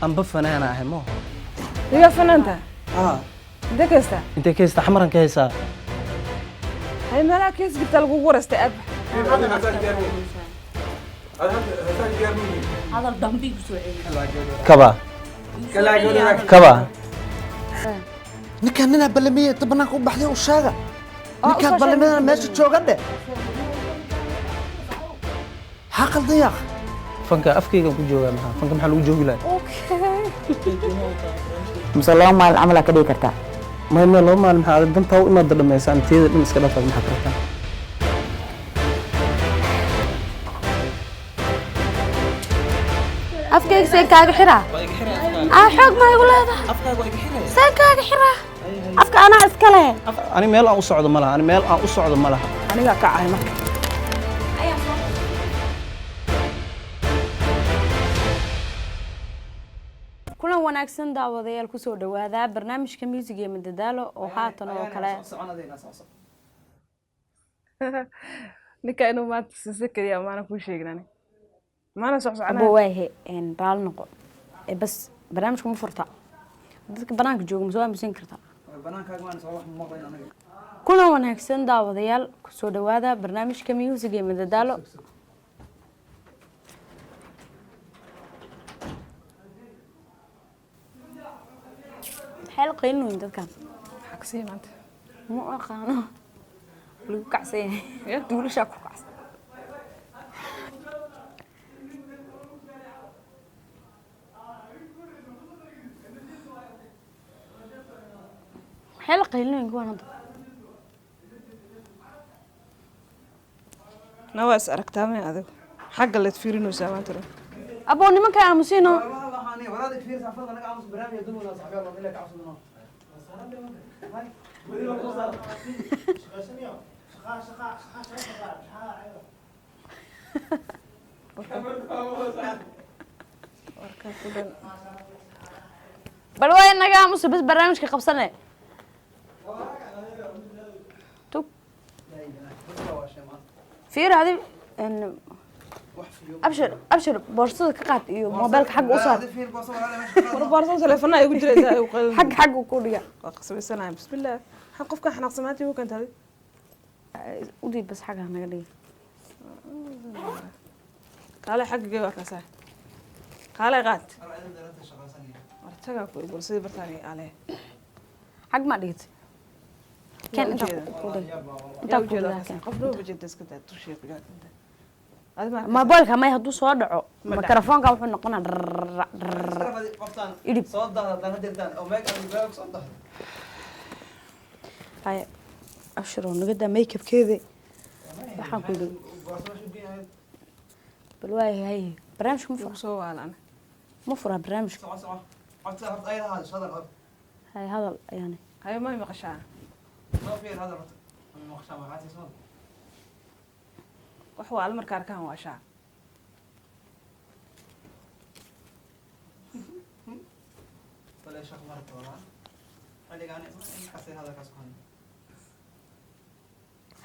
أنا بفنا أنا أهمه هي فنانته انت كيستا أنت كيس تحمرن كيسا هاي مالها كيس قلت له ورست اب هذا الضمبي بسوعي كبا كبا ninkaan balamiye banaanka u baxday u sheega ninkaan balamiyana meesha jooga dhe ha qaldan yaaq fanka afkayga ku jooga maxaa fanka maxaa lagu joogi lahaa mise laba maalin camal ka dhigi kartaa ما لو ما maxaa danta u imaad dhameysaan teeda dhin iska dhaafad maxaa kartaa afkayga seen kaaga xiraa xoog ma igu leedahay seen kaaga xiraa afka anaa iska leh ani meel aan u socdo ma laha ani meel aan u socdo ma laha aniga ka cahay marka kulan wanaagsan daawadayaal ku soo dhawaada barnaamijka music ee madadaalo oo haatan oo kale ninka inuu maanta sisakariya maana ku sheegnani maana socsoconaa abo waahe baal noqo bas barnaamijka ma furta dadka banaanka jooga soo aamusin kartaa banaankaaga waan soo wax maqlayn aniga kulan wanaagsan daawadayaal ku soo dhawaada barnaamijka music ee madadaalo حال قيلنا من ذكر حكسي ما انت مو أقانو لو كعسين تقول شاكو كعس حال قيلنا من جوانا نواس أركتامي هذا حق اللي تفيرينه سامان ترى أبو نما كان مسينو ورادك فير سافر انا قاعد برامج يدوم ولا صاحبي والله لك عاوز منه بل وين نقاموس بس برنامجك قبصنا توب فير هذه ان ابشر بورصتك قاعد iyo mobilka xaq u saar بورصه تليفونها igu jiraysaa xaq ku dhiga qasbaysanaa bismillaah waxaan qofka xanaaqsamaatay uu kantay u diib bas xaq naga dhig kale xaqige waa ka saar kale qaad wartaga ku borsada bartaani ale xaq ma dhigtay kan inta ku dhig inta ku dhig qof loo bajinta iska daa tusheed gaad موبايلك ما يهدو soo dhaco mikrofoonka wuxuu noqonaa idib soo dahdaan hadirtaan oo meek aan gaab soo dahdo ay ashro nagada make up keede waxaan ku dhig bal waay hay barnaamijku ma furo soo waalan ma furo barnaamijku soo waqti hada ay hada shadal hay hadal yani hay ma maqashaa soo fiir hada ma maqashaa ma qaati soo wax waa markaa arkaan waa shaa wala shaq marto wala adigaani xasay hada ka soo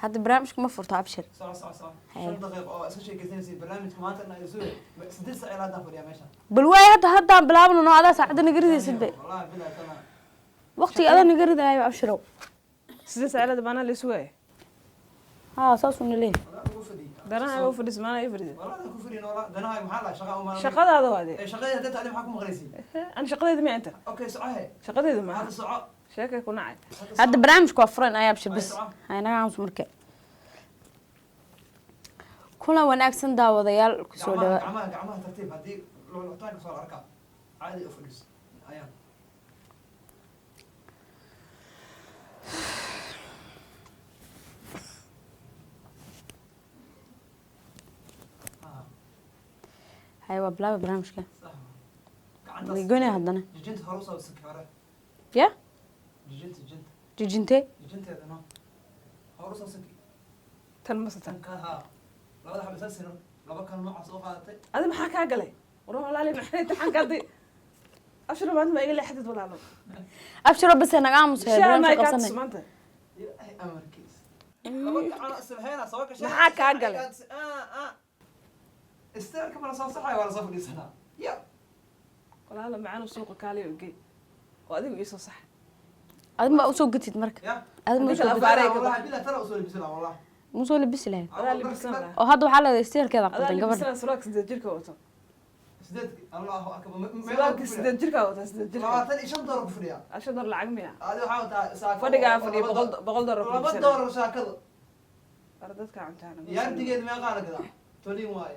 hadda barnaamijku ma furto abshir soo shan daqiiqo oo iska sheekaysanaysi barnaamijka maanta inay soo 6 saac ilaa fadhiya meesha bal waay hadda bilaabno noo adaa saacada nagaridiisid bay wallahi bilaa tama waqti adaa nagaridayo abshiro sidee saacada bana la isugu ha saas uu leeyahay darana ay u fadhis maana ay fadhis wallahi ku fadhiin wala danahay maxaa la shaqa uma shaqadaada waade shaqada hadda taadi maxaa ku maqlaysi an shaqadeedu ma inta okay socohe shaqadeedu ma hada soco sheekay ku nacay hadda barnaamijku waa furan ayaa abshir bas hay naga aamus marka kulan wanaagsan daawadayaal ku soo dhawaad gacmaha tartiib hadii loo taanka soo arka caadi u fadhis ayaan هاي وبلا برنامج كان ويقولي هذانا جنت هروسة وسكارة يا جنت جنتي جنت هذا نو هروسة سكي تلمسة كها لا هذا حبس سنة لا بكر نوع سوق هذا هذا ما حكى قلي وروح لا لي محني تحن قضي أشرب بعد ما يقول حدث ولا لا أبشر بس أنا قام مسهل ما يكاد سمعته أمريكيس لا بكر أنا اسمهنا سواك شيء ما حكى قلي استر كمان صار صحي ولا صفر سنة يا walaalo macaan suuqa kaaliyo gey oo adigu iisoo sax adin baa usoo gatid marka adin ma usoo والله بلا ترى أصول بسلا والله musoo labisi lahayd adaa libisan lahaa oo hadda waxaa leedahay steelkeeda adaa qaldan gabadha libisan suraalka 8 jirka wato سدد الله أكبر suraalka 8 jirka wato 8 jirka ما تاني شن دور كفريا asha dar lacag miya هذا حاول ساكن fadhigaa fadhiya $100 لما دور ساكن ardadka cuntaana يا أنت قد ما قال كذا تولي واي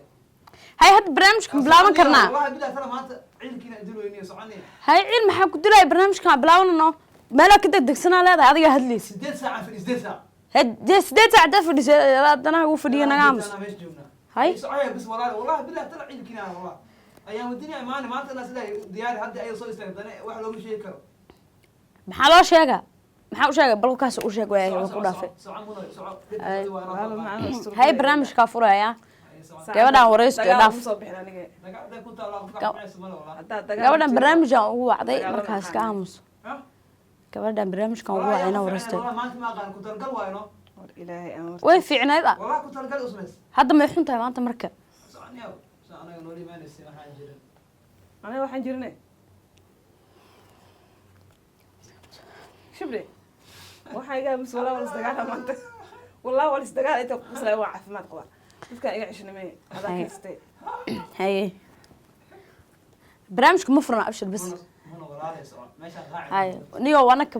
hay hadda barnaamijkan bilaaban karnaa والله بلا ترى ما عيلك يدلوا يني صعني hay ciil maxaa ku dilay barnaamijkan bilaabanno meelaa ka degdegsanaa leedahay adiga hadlaysa سدد ساعة في سدد ساعة hadee 8 saac daa fadhisay haddana ugu fadhiya naga aamus أنا مش جبنا hay صحيح بس والله بلا ترى عيلك أنا والله أيام الدنيا ما تنا سلا ديار هدي أي صوت يستخدمه واحد لو مش يكره maxaa loo sheegaa maxaa u sheegay bal kaas u sheeg waayay waa ku dhaafay walaalo macaan suuqa hay barnaamijka furaya gabadhan wareyska dhaaf soo bixin aniga gabadhan barnaamijkan ugu wacday markaas ka aamus gabadhan barnaamijkan ugu wacday inaa wareystay war ilaahay amar way fiicnayd والله كنت أرجع أسمس hadda may xun tahay maanta marka صعني أو أنا نوري ما نسي ما حاجة aniga waxaan jirnay shibli waxaa iga mis walaa wala isdagaala maanta walaa wala isdagaala inta kuslay waa caafimaad qaba dadkaan iga cishnimay adaa kaystay haye barnaamijka ma furna abshir bis هنا ولا عليه صعب ماشي قاعد haye niyo wana ka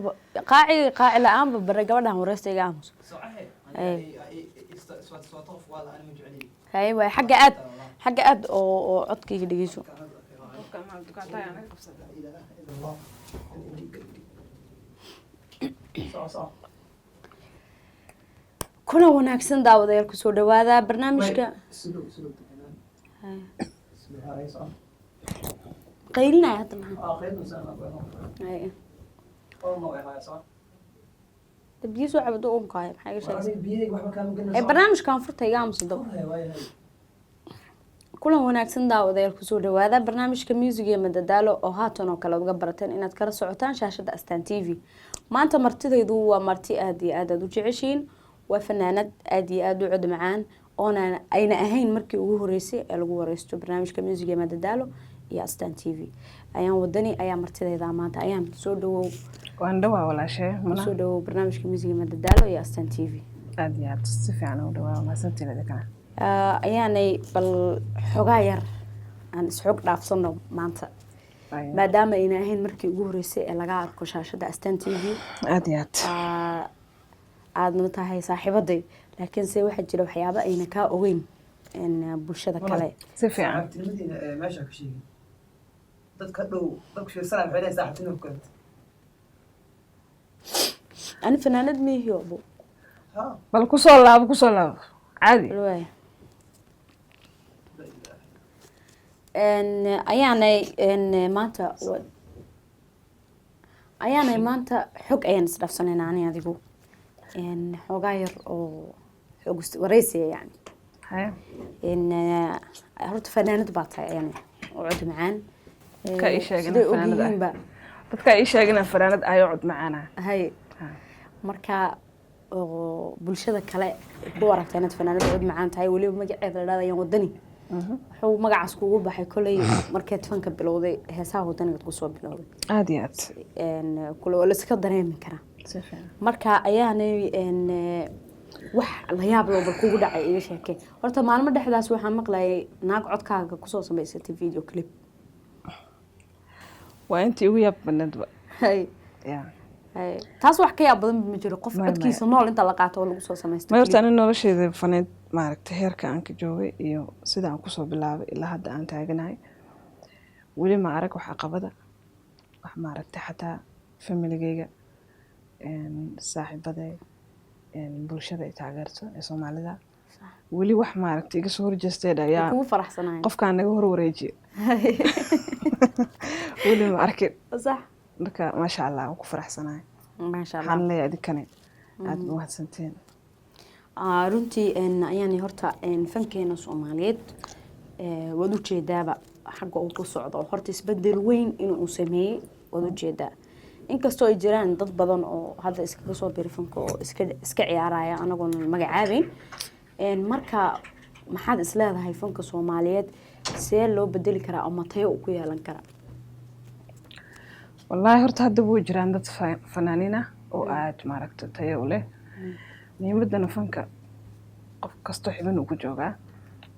qaaci la-aanba bare gabadhan wareysta iga aamus صحيح سواتوف والله أنا مجعلي haye waay xagga aad oo codkayga dhegeyso qofka ma dukaatay anaga qabsada kuna wanaagsan daawadayaal kusoo dhawaada barnaamijka qaylinaya hadda maxaa biyo soo cabado unkaaya maxaa iga sheegaysaa barnaamijkan furta iga aamusa daba kulan wanaagsan daawadayaal kusoo dhawaada barnaamijka music iyo madadaalo oo haatan oo kale uga barateen inaad kala socotaan shaashada astaan t v maanta martidaydu waa marti aad iyo aad u jeceshiin waa fanaanad aad iyo aad u cod macaan oona ayna ahayn markii ugu horeysay ee lagu wareysto barnaamijka music iyo madadaalo iyo astaan t v ayaan wadani ayaa martidayda maanta ayaan soo dhawow waan dhawaa walaashay soo dhawow barnaamijka music iyo madadaalo iyo astaan t v aad iyo aad si fiican u dhawaa maasantiinada kana ayaanay bal xogaa yar aan isxog dhaafsano maanta maadaama ayna ahayn markii ugu horeysay ee laga arko shaashada astaan t v aad iyo aad aadna tahay saaxiibaday laakiin se waxaa jira waxyaabo ayna kaa ogeyn bulshada kale si fiican meesha ka sheegay dadka dhow dadku sheegsana waxay leeyahay saaxiibtinimo ku kale ani fanaanad miihiyo abu bal kusoo laabo caadi waay ayaanay maanta xog ayaan isdhaafsanaynaa ani adigu xoogaa yar oo xog wareysiya yani horta fanaanad baa tahay ayaanay oo cod macaan dadka ii sheegin siday fanaanad ogyihiinba dadka ii sheegin fanaanad ayo cod macaana hay marka oo bulshada kale ku aragtay inaad fanaanad cod macaan tahay weliba magaceeda la dhahayaan wadani wuxuu magacaas kugu baxay kolay markeed fanka bilowday heesaha wadaniga kusoo bilowday aad iyo aad kule oo la iska dareemi karaa marka ayaanay wax la yaab leh bal kugu dhacay iga sheekay horta maalmo dhexdaas waxaan maqlayay naag codkaaga kusoo samaysatay video clip waa intii ugu yaab badneedba hay taas wax ka yaab badan ma jiro qof codkiisa nool inta la qaato oo lagu soo samaysto ma horta aniga nolosheeda faneed maaragtay heerka aan ka joogay iyo sida aan kusoo bilaabay ilaa hadda aan taaganahay weli ma arag wax caqabada wax maaragtay xataa familigeyga saaxiibaday bulshada ay taageerto ee soomaalida weli wax maaragtay iga soo horjeesteed ayaa kugu faraxsanahay qofkaan naga hor wareejiye weli ma arkin sax marka maasha allah waan ku faraxsanahay maasha allah waxaan leeyahay adinkane aada u mahadsantiin runtii ayaanay horta fankeena soomaaliyeed waad ujeedaaba xagga uu ku socdo horta isbedel weyn inuu sameeyey waad ujeedaa inkastoo ay jiraan dad badan oo hadda iskaga soo biri fanka oo iska ciyaaraya anagoon magacaabeyn marka maxaad isleedahay fanka soomaaliyeed see loo bedeli karaa ama tayo uu ku yeelan karaa والله horta hadda wuu jiraan dad fanaaniin ah oo aad maaragtay tayo u leh muhiimadana fanka qof kasto xibin uu ku joogaa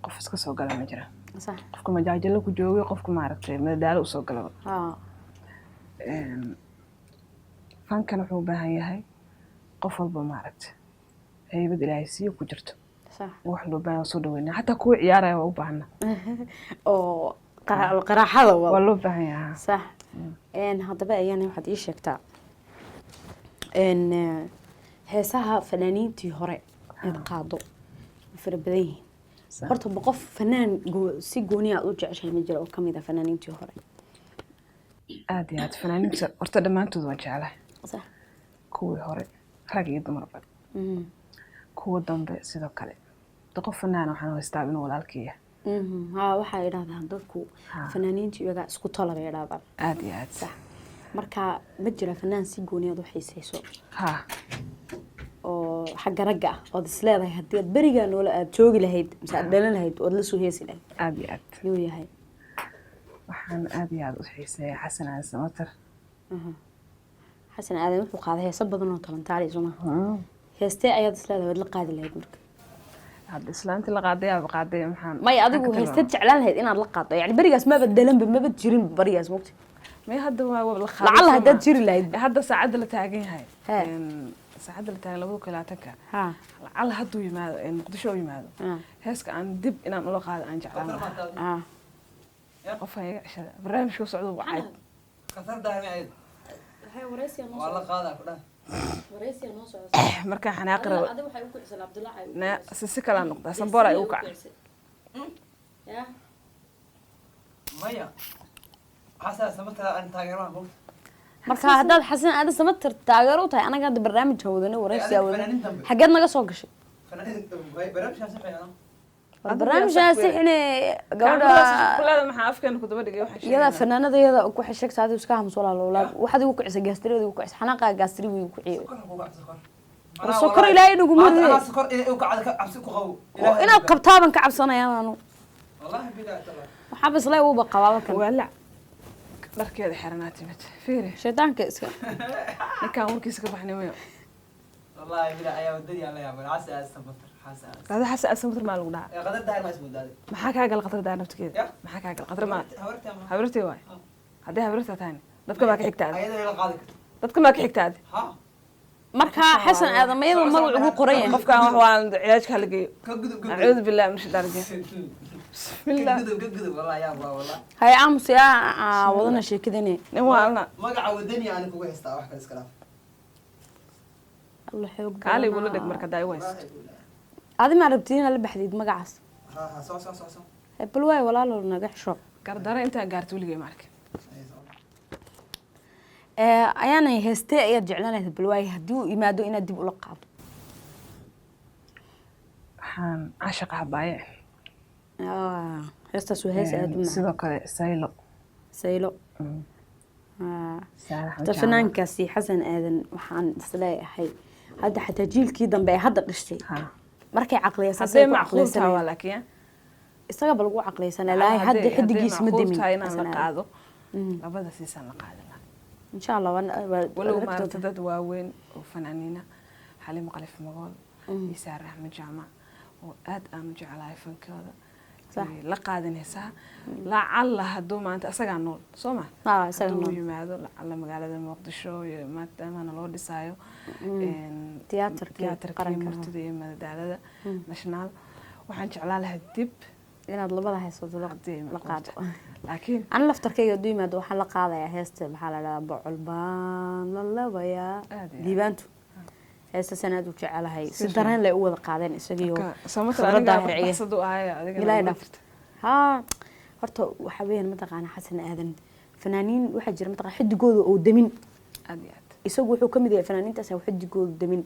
qof iska soo gala ma jira صح qofka majaajilo ku joogay qofka maaragtay madadaalo u soo gala ها fankan wuxuu u baahan yahay qof walba maaragtay haybad ilaahay siiyo ku jirto صح wax loo baahan soo dhaweynaa xataa kuwa ciyaaraya waa u baahna oo qaraxada waa loo baahan yahay صح ان hadaba ayana waxaad ii sheegtaa in heesaha fanaaniintii hore aad qaado fara badan yihiin horta boqof fanaan si gooni ah u jeceshay ma jiro oo kamid ah fanaaniintii hore aad iyo aad fanaaniinta horta dhammaantood waan jeclahay صح kuwii hore rag iyo dumarba kuwa dambe sidoo kale qof fanaan waxaan haystaa inuu walaalkii yahay ها waxaa yiraahdaan dadku fanaaniinta iyaga isku talaba yiraahdaan aad iyo aad صح marka ma jira fanaan si gooni ah u xiiseyso ha oo xagga ragga ah oo isleedahay hadii aad bariga nool aad joogi lahayd mise aad dhalan lahayd oo la soo heesi lahayd aad iyo aad yuu yahay waxaan aad iyo aad u xiiseeyaa xasan aan samatar xasan aadan wuxuu qaaday heeso badan oo talantaali soo ma heestee ayaad isleedahay waad la qaadi lahayd marka hadda islaanti la qaaday aad qaaday maxaan may adigu heestee jeclaan lahayd inaad la qaado yani barigaas ma badalan ma bad jirin barigaas waqti may hadda waa la qaaday lacala haddaad jiri lahayd hadda saacada la taagan yahay ها saacada la taagan 2020ka ها lacala hadduu yimaado muqdisho u yimaado heeska aan dib inaan ula qaado aan jeclaan lahaa ها qof ayaga cishada barnaamijka socdo wacay kasar daarmi ayad waxay wareysiga noo waa la qaadaa ku dhan wareysiga noo socdo marka xanaaqi rabo adigu waxay u kicsan Abdullaah ay na si kala noqda sanboor ay u kac ya maya xasaa samatala aan taageeraan buu marka haddaad xasan aadan samatar taageero u tahay anaga hadda barnaamij wadana wareysiga wadana xageed naga soo gashay fanaaniinta barnaamijkaas saxayaan barnaamijkaas inay gabadha gabadha kulada maxaa afkeena ku daba dhigay waxa iyada fanaanada iyada ku xishagta adigu iska hamso walaal waxaad igu kicisa gaastirada igu kicisa xanaqa gaastiri wiigu ku ciiday sokor ilaahay nagu mudee sokor inay u kacdo cabsi ku qabo inaad qabtaaban ka cabsanaya aanu wallahi billahi taala waxa bas lay uba qabaaba kan wala dharkeeda xiranaati mid fiiri shaytaanka iska ninkaan warkiisa ka baxnay wayo wallahi billahi ayaa wadada la yaabay xasaa samatar xasaa qada xasan asamatar ma lagu dhaha qadar daar ma ismu daaday maxaa ka gal qadar daa naftigeeda maxaa ka gal qadar ma habartay waay hadii habartay tahay dadka ma ka xigtaa ayada la qaadi karto dadka ma ka xigtaa ha marka xasan aadan mayadu magac ugu qoran yahay qofkaan wax waan cilaajka la geeyo ka gudub a'uudu billahi min shaytaani rajiim bismillah gudub wallahi yaa wallahi hay aamus yaa wadana sheekadani nin waalna magaca wadani aan kugu haystaa wax kale iska dhaaf Allah xoog kaali wala dhig marka daay ways adi ma rabtiin la baxdid magacaas ha ha soo bal way walaalo naga xisho gardara inta gaarto wiliga markay ayaana heestee ayaad jeclaan lahayd bal way haddii uu imaado inaad dib ula qaado waxaan caashiq habaaye heestaas waa hees aad u macaan sidoo kale saylo saylo fanaankaasi xasan aadan waxaan isleeyahay hadda xataa jiilkii dambe ee hadda dhashay markay caqliyaysan macquultaa laakiin isaga bal ugu caqliyaysan ilaahay hadda xidigiis ma dimin inaan la qaado labada siisan la qaadana إن شاء الله ولو ما ارتدت واوين وفنانينا حليم قليف مغول يسار أحمد جامع وآد أم جعلها فنكودا صح لقادن هسا لعل هدو ما أنت أسرع نول سوما أسرع نول يمادو لعل مقالة المقدشو ما تمانا لو ديسايو تياتر قرن مرتدي مدالة ناشنال وحن جعلها لها الدب inaad labada heesood la qaado laakiin aan laftarkayga diimaad waxa la qaadaya heesta maxaa la dhahaa bocol baan la labaya diibaantu heesta sanaad u jecelahay si dareen lay u wada qaadeen isagiyo ha horta waxa weeyaan mataqaana xasan aadan fanaaniin waxa jira mataqaana xidigooda oo damin isagu wuxuu kamid yahay fanaaniintaas xidigooda damin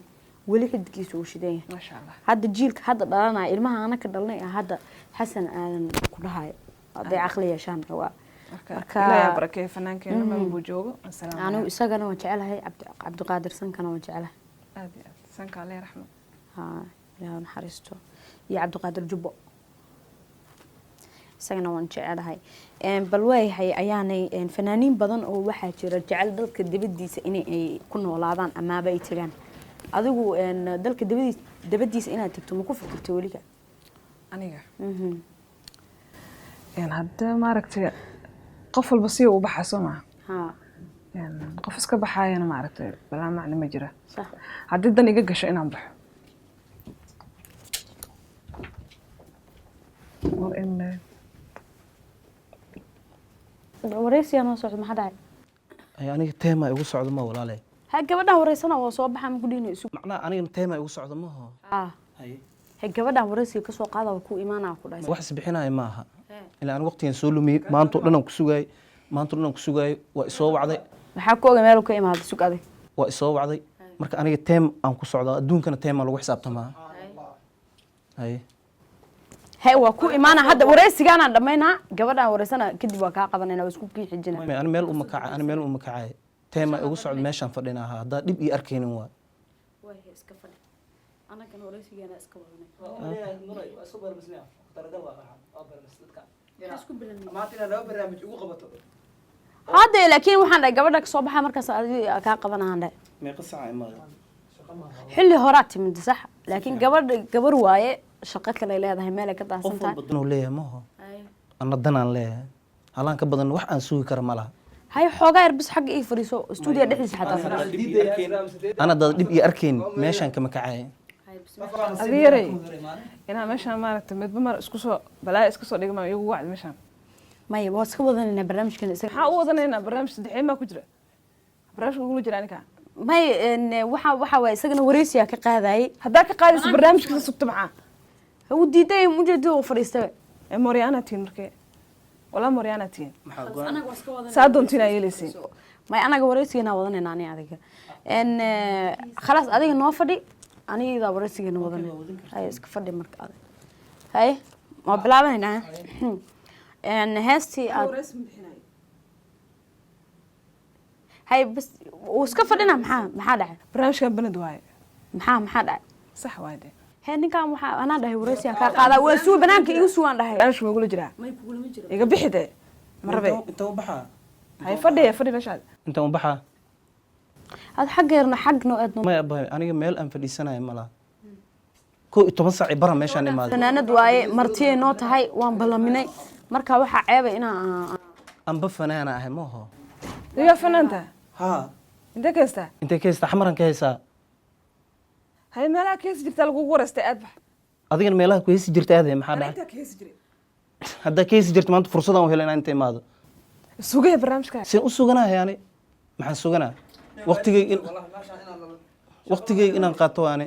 weli xidigiisu uu shidan yahay ma sha Allah hadda jiilka hadda dhalanaya ilmaha ana ka dhalnay hadda xasan aadan ku dhahay haday aqli yeeshaan waa marka ilaahay barakay fanaankeenna ma buu joogo assalaamu anigu isagana waan jecelahay cabdiqaadir sankana waan jecelahay aad iyo aad sanka Allah raxmo ha ilaahay naxariisto iyo cabdiqaadir jubbo isagana waan jecelahay bal waayahay ayaanay fanaaniin badan oo waxaa jira jecel dalka dibadiisa inay ay ku noolaadaan amaaba ay tagaan adigu dalka dibadiisa inaad tagto ma ku fikirto weliga aniga hadda maaragtay qof walba si uu baxaa soo maaha qof iska baxaayana maaragtay balaa macna ma jira haddii dan iga gasho inaan baxo wareysiga noo socdo maxaa dhacay aniga teema igu socdo ma walaalay ha gabadhan wareysana waa soo baxaa ma ku dhiino isu macnaha aniga teema igu socdo ma ho hay gabadhan wareysiga ka soo qaada ku imaanaa ku dhahay wax isbixinaya ma aha ilaa aan waqtigan soo lumiyay maanta oo dhan aan ku sugaay waa isoo wacday maxaa ku oga meel ka imaado sug adag waa isoo wacday marka aniga teem aan ku socdaa adduunkana teema lagu xisaabtamaa hay waa ku imaana hadda wareysigaana dhameynaa gabadhan wareysana kadib waa kaa qabanayna waa isku kiixijina ani meel uma kacay teema igu socdo meeshaan fadhina ahaa haddaa dhib ii arkaynin waa iska fadhi anagana wareysigeena iska wadanay hadda laakiin waxaan dhahay gabadha kasoo baxaa markaas adiga kaa qabanahan dhahay meeqa saaca imaada xilli horaa timid sax laakiin gabar waaye shaqo kale leedahay meel ay ka daahsan tahay qof walba leeyahay ma ho ana danaan leeyahay halaan ka badan wax aan sugi kara ma laha hay xoogaa yar bis xagga ii fadhiiso stuudiga dhexdiisa xataa fadhiiso ana dad dhib ii arkayn meeshaan kama kacay adii yaray inaa meeshaan maaragtay midba mar isku soo balaa iska soo dhigma iyagu wacdi meeshaan maya waa iska wadanaynaa barnaamijkan isaga maxaa u wadanaynaa barnaamij saddexeed maa ku jira barnaamijka ugula jira aninka may waxa waa isagana wareysiga ka qaadayay haddaa ka qaadaysa barnaamijka sugto maxaa uu diiday mujeedo oo fadhiistay Moriana tiin markee wala Moriana tiin saa doontina yeelaysiin may anaga wareysigeena wadanayna ani adiga خلاص adiga noo fadhi aniga wareysigeena wadanay hay iska fadhi marka adiga hay ma bilaabanayna heestii aad hay bas iska fadhina maxaa dhacay barnaamijkan banad waaye maxaa dhacay sax waaye ninkan waxa ana dhahay wareysiga ka qaada waa suu banaanka igu suuan dhahay barnaamijka ma gula jiraa may ku gula jira iga bixide marbe inta u baxaa hay fadhi meeshaad inta u baxaa ad xageerna xagno aadno ma abay aniga meel aan fadhiisanayo ma laha 12 saac bara meeshaan imaado fanaanad waaye martii noo tahay waan balaminay marka waxa ceebay aan ba fanaana ahay ma ho iyo fanaanta ha inta keesta xamaran ka haysaa hay meelaha kees jirta lagu wareystay aad bax adigana meelaha ku heesi jirta aad maxaa dhacay hadda keesi jirta maanta fursadan u helayna inta imaado sugay barnaamijka si u suganahay yani maxaan suganaa waqtigay inaan qaato waane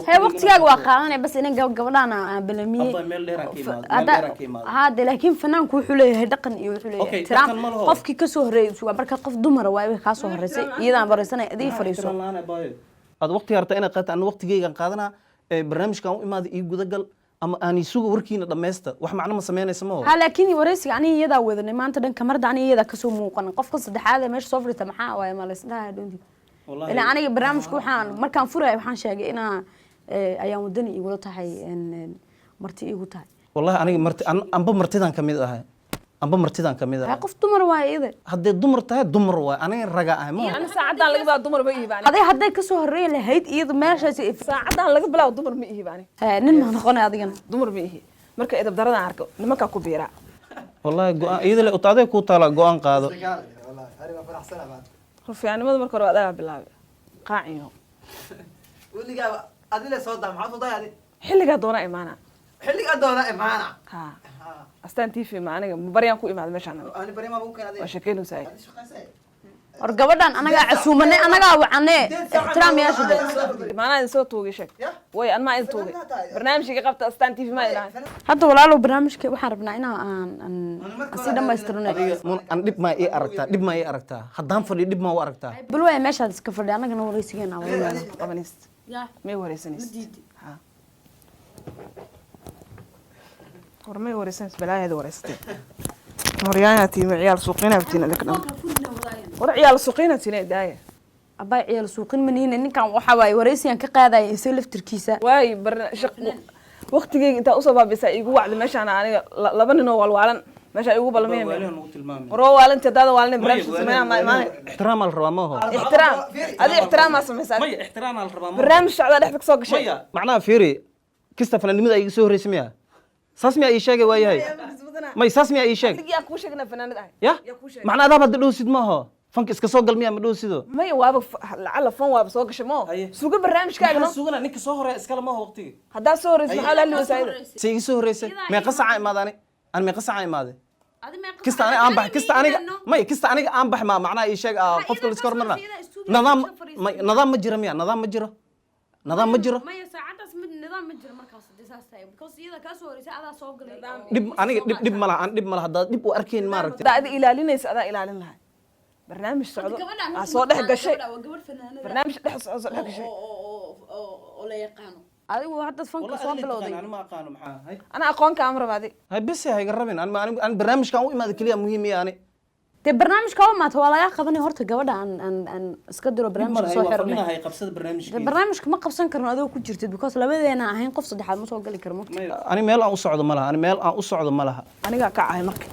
hay waqtigaaga waa qaadanay bas inaan gabadhaan aan balamiyay meel dheer ka imaado hada laakiin fanaanku wuxuu leeyahay dhaqan iyo wuxuu leeyahay tiraam qofkii ka soo horeeyay marka qof dumar waa ka soo horeysay iyadaan baraysanay adii fariiso ad waqti harta inaad qaato aan waqtigaygan qaadana barnaamijkan u imaado ii gudagal ama aan isugu warkiina dhameysta wax macno ma sameynaysa ma ha laakiin wareysiga aniga iyada wadanay maanta dhan kamarda aniga iyada ka soo muuqan qofka saddexaad ee meesha soo fadhiista maxaa waay ma leesnahay dhunti ila aniga barnaamijku waxaan markaan furay waxaan sheegay inaa ayaan wadani igula tahay marti igu tahay wallahi aniga marti amba martidan kamid ahay qof dumar waa iyada hadday dumar tahay dumar waa aniga raga ahay ma yani saacadan laga bilaabo dumar ma iibaan hadday ka soo horeeyay lahayd iyada meeshaas saacadan laga bilaabo dumar ma iibaan nin ma noqonay adigana dumar ma iihi marka idab daradan arko nimanka ku biira wallahi go'aan iyada la utaaday ku taala go'aan qaado rufiyaanimada marka hore adaa bilaabay qaaciyo weliga adile soo daa maxaa soo daayay xilliga doona imaana ha astaan TV ma aniga bariyaan ku imaad meeshaan ani bari ma ku keenay waa sheekaynu saay war gabadhan anaga casuumanay anaga wacane ixtiraam yaa shida maana soo toogay sheek way an ma in toogay barnaamijka qabta astaan TV ma ilaahay hadda walaalo barnaamijka waxaan rabnaa inaan si dhamaystirno aan dhib ma ii aragtaa haddaan fadhi dhib ma u aragtaa bal way meeshaad iska fadhi anagana wareysigeena wadana qabanist may wareysanaysid ha hormay wareysan balaaheeda wareysatay Moriana tii ciyaal suuqina btina dadka war ciyaal suuqina tina daaya abay ciyaal suuqin maniina ninkan waxa waay wareysigan ka qaadaya isoo laftirkiisa way waqtigeyga intaa usoo baabisaa igu wacdi meeshaan aniga laba nin oo walwaalan meesha igu balmeen roo waalanti dada waalan barnaamij sameeyaan ma imaan ixtiraam al rabaa ma ho ixtiraam adi ixtiraam ma sameeysan may ixtiraam al rabaa ma barnaamij socda dhexda soo gashay macnaha fiiri kista fanaanimada ay soo horeysay miya saas miya ay sheegay waayahay may saas miya ay sheeg yaa ku sheegna fanaanad ah ya macnaha adaa bad dhowsid ma ho fanka iska soo gal miya ma dhowsido may waaba lacala fan waaba soo gashay mo suuga barnaamijkaaga no sugana ninka soo horeey iskala ma ho waqtiga hadaa soo horeysay maxaa la liisaayay si iga soo horeysay may qasaca imaadani aan may qasaca imaade kista aniga aan bax kista aniga may kista aniga aan bax ma macnaha ii sheeg qofka la iska hormarna nidaam ma jiro miya nidaam ma jiro nidaam ma jiro maya saacadaas mid nidaam ma jiro markaas disaas tahay because iyada ka soo horeysay adaa soo galay dib aniga dib ma laha aan dib ma laha haddaad dib u arkayn ma aragtay adaa ilaalinaysa adaa ilaalin lahay barnaamij socdo soo dhex gashay barnaamij dhex soo dhex gashay oo la yaqaano adigu hadda fanka soo bilowday ana ma aqaano maxaa hay ana aqoonka am rabaadi hay bas hay garabin aan barnaamijkan u imaado kaliya muhiim yaani te barnaamijka oo maanta waa laga qabanay horta gabadha aan iska diro barnaamijka soo xirnay hay qabsada barnaamijka barnaamijka ma qabsan karno adigu ku jirtid because labadeena ahayn qof saddexaad ma soo gali karmo ani meel aan u socdo ma laha ani meel aan u socdo ma laha aniga ka caay markay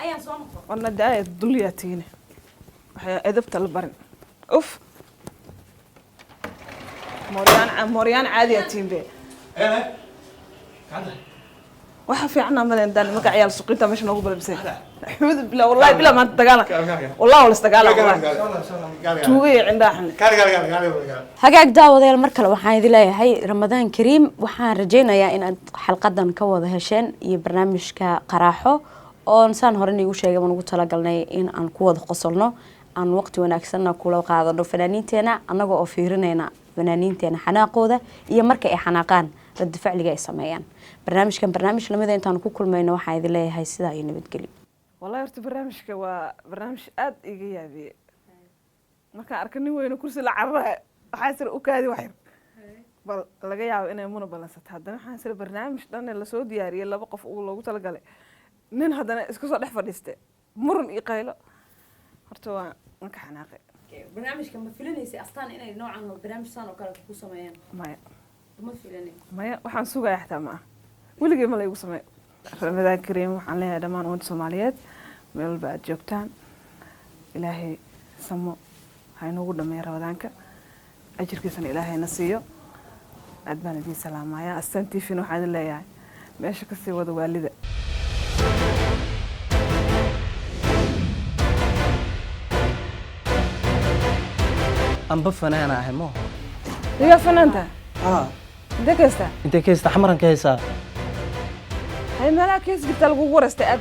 ayaan soo noqon wana daayad dulyatiina waxay edabta la barin uf موريان عادي يتيم به waxa fiican ama leeyahay marka ciyaal suuqinta meesha noogu balbisay xamud bila wallahi bila ma dagaalka wallahi wala dagaalka tuugay cindahan hagaag daawadeel mar kale waxaan idin leeyahay ramadaan kariim waxaan rajaynayaa in aad xalqadan ka wada hesheen iyo barnaamijka qaraaxo oo saan hore igu sheegay waan ugu talagalnay in aan ku wada qosolno aan waqti wanaagsan kula qaadano fanaaniinteena anaga oo fiirinayna fanaaniinteena xanaaqooda iyo marka ay xanaaqaan rad ficliga ay sameeyaan barnaamij lamida intaan ku kulmayno waxaan idin leeyahay sida ay nabadgelyo wallahi horta barnaamijka waa barnaamij aad iga yaabiyay marka arkani weyno kursi la carraa waxa sir u kaadi wax bal laga yaabo inay muna balansato haddana waxaan sir barnaamij dhan la soo diyaariyay laba qof oo loogu talagalay nin haddana isku soo dhex fadhiistay muran iyo qaylo horta waa marka xanaaqay barnaamijka ma filanaysa astaan inay noocan oo barnaamij saan oo kale ku sameeyaan ma filanay maya waxaan sugayaa xataa ma weligay ma la igu sameeyo ramadaan kariim waxaan leeyahay dhammaan ummadda Soomaaliyeed meel walba aad joogtaan ilaahay samo ha inoogu dhameeyo ramadaanka ajirkiisana ilaahay na siiyo aad baan idin salaamayaa astaan TV waxaan leeyahay meesha ka sii wada waalida amba fanaana ahay mo يا فنانتا انت كيستا انت كيستا حمران كيسا هاي مالا كيس قلت لك ورستي اب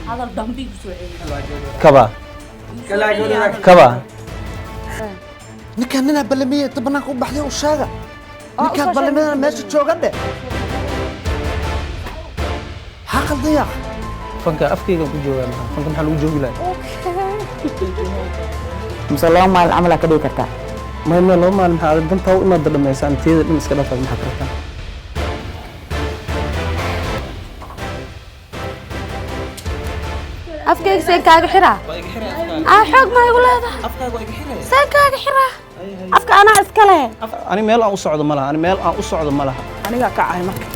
هذا الضمبي بسوعي كبا ninkaan ninaa balamiye inta banaanka u baxday u sheega ninkaan balamiyana meesha jooga dhe maxaa qaldaya fanka afkayga ku joogaa fanka maxaa lagu joogi lahaa mise laba maalin camal aa ka dhigi kartaa ما لو ما المحل دمتها وما درنا إنسان تيجي نمسك دفع المحكرة afkayga seen kaaga xiraa xoog ma igu leedahay seen kaaga xiraa afka anaa iska leh أنا ميل أو صعد ملها أنا ميل أو صعد ملها aniga ka caay marka